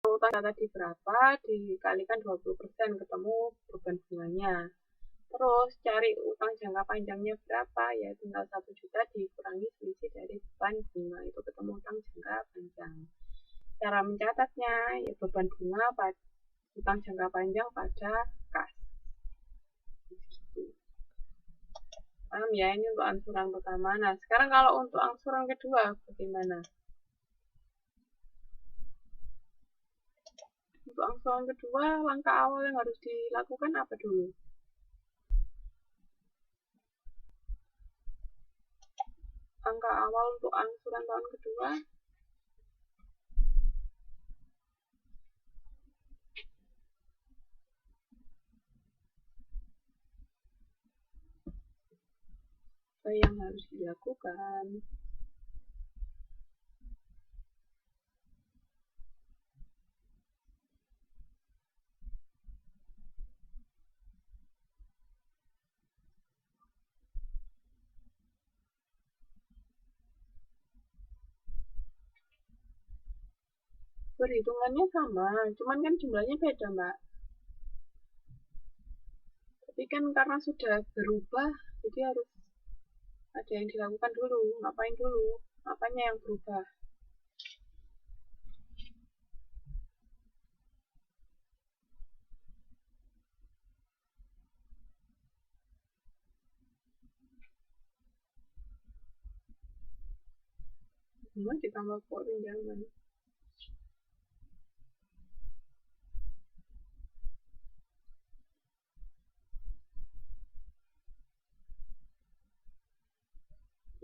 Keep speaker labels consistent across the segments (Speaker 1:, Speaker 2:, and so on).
Speaker 1: utang tadi berapa, dikalikan 20%, ketemu beban bunganya. Terus cari utang jangka panjangnya berapa, ya tinggal 1 juta dikurangi selisih dari beban bunga, itu ketemu utang jangka panjang. Cara mencatatnya, ya beban bunga pada utang jangka panjang pada kas. Paham ya, ini untuk angsuran pertama. Nah, sekarang kalau untuk angsuran kedua, bagaimana? Untuk angsuran kedua, langkah awal yang harus dilakukan apa dulu? Langkah awal untuk angsuran tahun kedua, apa yang harus dilakukan? Perhitungannya sama, cuman kan jumlahnya beda, Mbak. Tapi kan karena sudah berubah, jadi harus ada yang dilakukan dulu. Ngapain dulu? Apanya yang berubah? Bunga ditambah pokok pinjaman.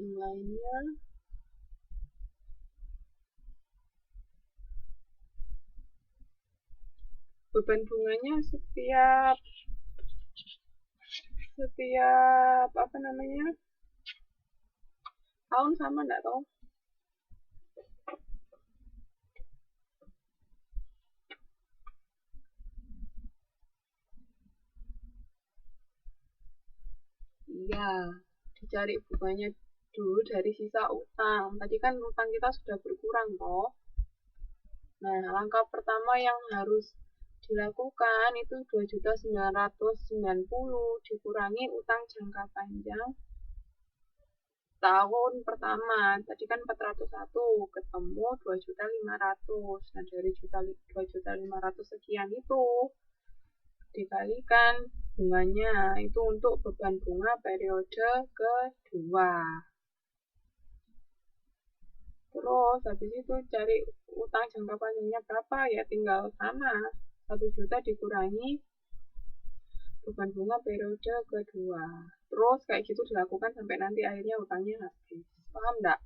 Speaker 1: Lainnya beban bunganya setiap apa namanya, tahun sama enggak tahu? Iya, dicari bunganya dulu dari sisa utang. Tadi kan utang kita sudah berkurang toh. Nah, langkah pertama yang harus dilakukan itu 2.990.000 dikurangi utang jangka panjang tahun pertama. Tadi kan 401, ketemu 2.500.000. Nah, dari 2.500.000 sekian itu dikalikan bunganya, itu untuk beban bunga periode kedua. Terus habis itu cari utang jangka panjangnya berapa, ya tinggal sama 1 juta dikurangi beban bunga periode kedua. Terus kayak gitu dilakukan sampai nanti akhirnya utangnya habis. Paham enggak?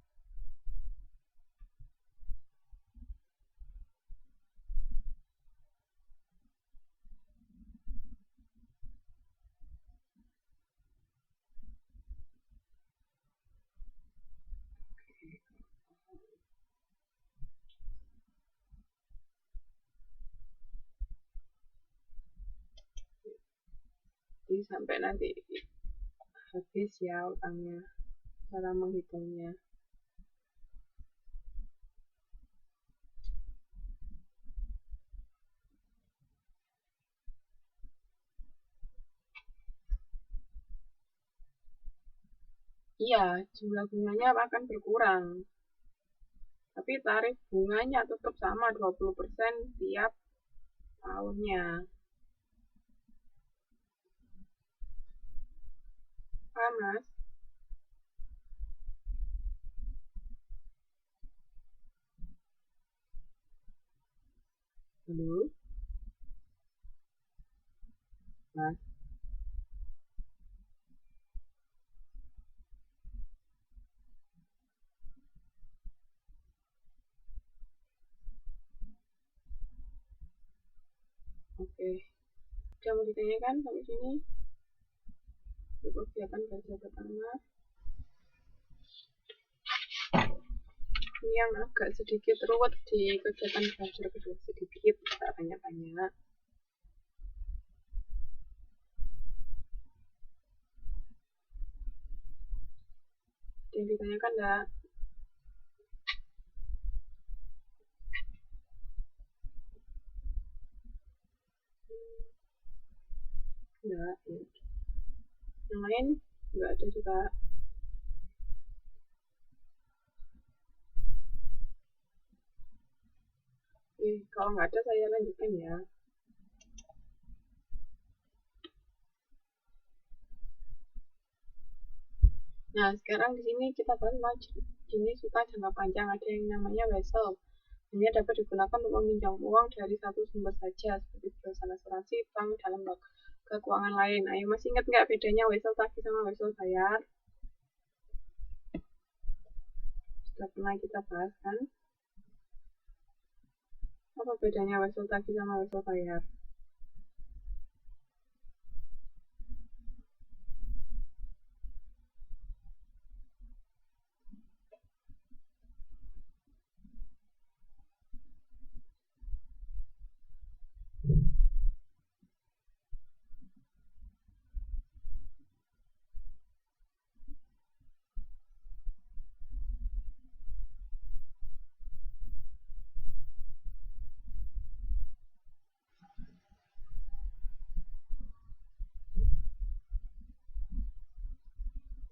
Speaker 1: Jadi sampai nanti habis ya utangnya, cara menghitungnya. Iya, jumlah bunganya akan berkurang. Tapi tarif bunganya tetap sama 20% tiap tahunnya. Paham, Mas? Halo? Mas? Oke. Udah mau ditanyakan sampai sini? Untuk kegiatan belajar pertama. Ini yang agak sedikit ruwet di kegiatan belajar kedua, sedikit, tak banyak-banyak. Yang ditanyakan enggak? enggak. Yang lain enggak ada juga. Kalau nggak ada saya lanjutkan ya. Nah, sekarang di sini kita bahas jenis utang jangka panjang. Ada yang namanya wesel. Hanya dapat digunakan untuk meminjam uang dari satu sumber saja, seperti perusahaan asuransi, bank, dalam lembaga keuangan lain. Ayo, masih ingat nggak bedanya wesel tagih sama wesel bayar? Sudah pernah kita bahas kan? Apa bedanya wesel tagih sama wesel bayar?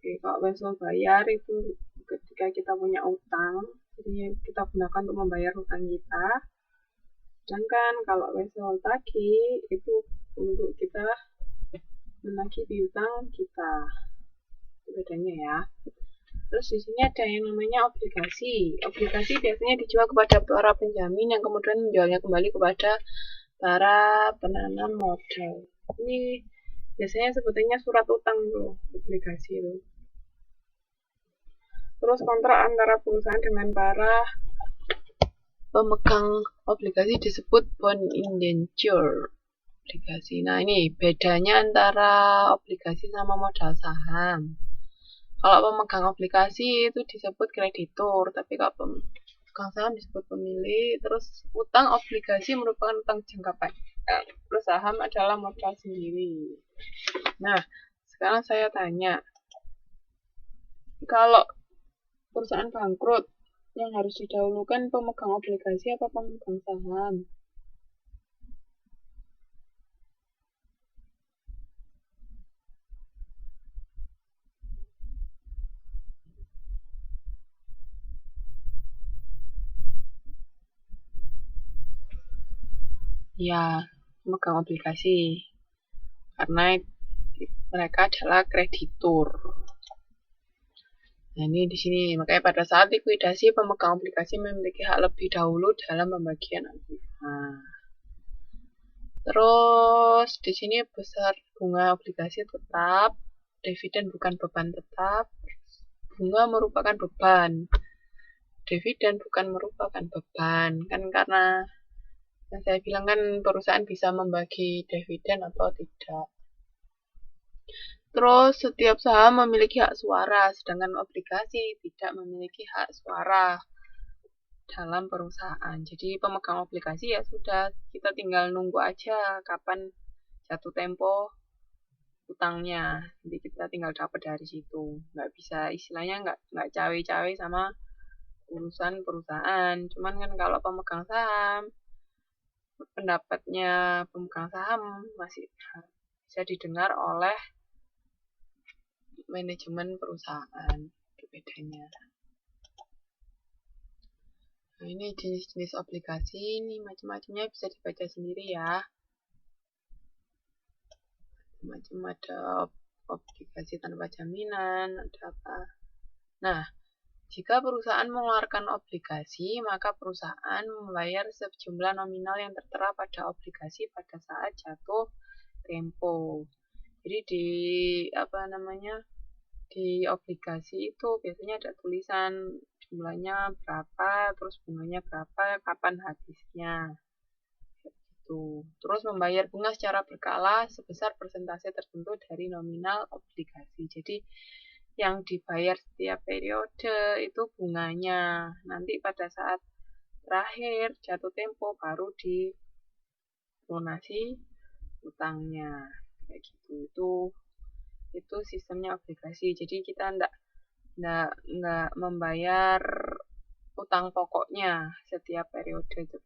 Speaker 1: Oke, kalau wesel bayar itu ketika kita punya utang, jadi kita gunakan untuk membayar utang kita. Sedangkan kalau wesel tagih itu untuk kita menagih piutang kita. Itu bedanya ya. Terus di sini ada yang namanya obligasi. Obligasi biasanya dijual kepada para penjamin yang kemudian menjualnya kembali kepada para penanam modal. Ini biasanya sebetulnya surat utang tuh, obligasi itu. Terus kontrak antara perusahaan dengan para pemegang obligasi disebut bond indenture obligasi. Nah, ini bedanya antara obligasi sama modal saham. Kalau pemegang obligasi itu disebut kreditur, tapi kalau pemegang saham disebut pemilik. Terus utang obligasi merupakan utang jangka panjang. Terus saham adalah modal sendiri. Nah, sekarang saya tanya, kalau perusahaan bangkrut, yang harus didahulukan pemegang obligasi apa pemegang saham? Ya, pemegang obligasi. Karena mereka adalah kreditur. Nah, ini di sini. Makanya pada saat likuidasi, pemegang obligasi memiliki hak lebih dahulu dalam pembagian aktiva. Terus di sini besar bunga obligasi tetap, dividen bukan beban tetap, bunga merupakan beban, dividen bukan merupakan beban. Kan karena yang saya bilang kan perusahaan bisa membagi dividen atau tidak. Terus setiap saham memiliki hak suara, sedangkan obligasi tidak memiliki hak suara dalam perusahaan. Jadi pemegang obligasi ya sudah, kita tinggal nunggu aja kapan jatuh tempo utangnya. Jadi kita tinggal dapat dari situ. Nggak bisa, istilahnya nggak cawe-cawe sama urusan perusahaan. Cuman kan kalau pemegang saham, pendapatnya pemegang saham masih bisa didengar oleh manajemen perusahaan. Itu bedanya. Nah, ini jenis-jenis obligasi, ini macam-macamnya bisa dibaca sendiri ya. Macam ada obligasi tanpa jaminan, ada apa. Nah, jika perusahaan mengeluarkan obligasi, maka perusahaan membayar sejumlah nominal yang tertera pada obligasi pada saat jatuh tempo. Jadi di obligasi itu biasanya ada tulisan jumlahnya berapa, terus bunganya berapa, kapan habisnya. Gitu. Terus membayar bunga secara berkala sebesar persentase tertentu dari nominal obligasi. Jadi yang dibayar setiap periode itu bunganya. Nanti pada saat terakhir jatuh tempo baru dilunasi utangnya. Kayak gitu. Itu sistemnya obligasi. Jadi kita nggak membayar utang pokoknya setiap periode.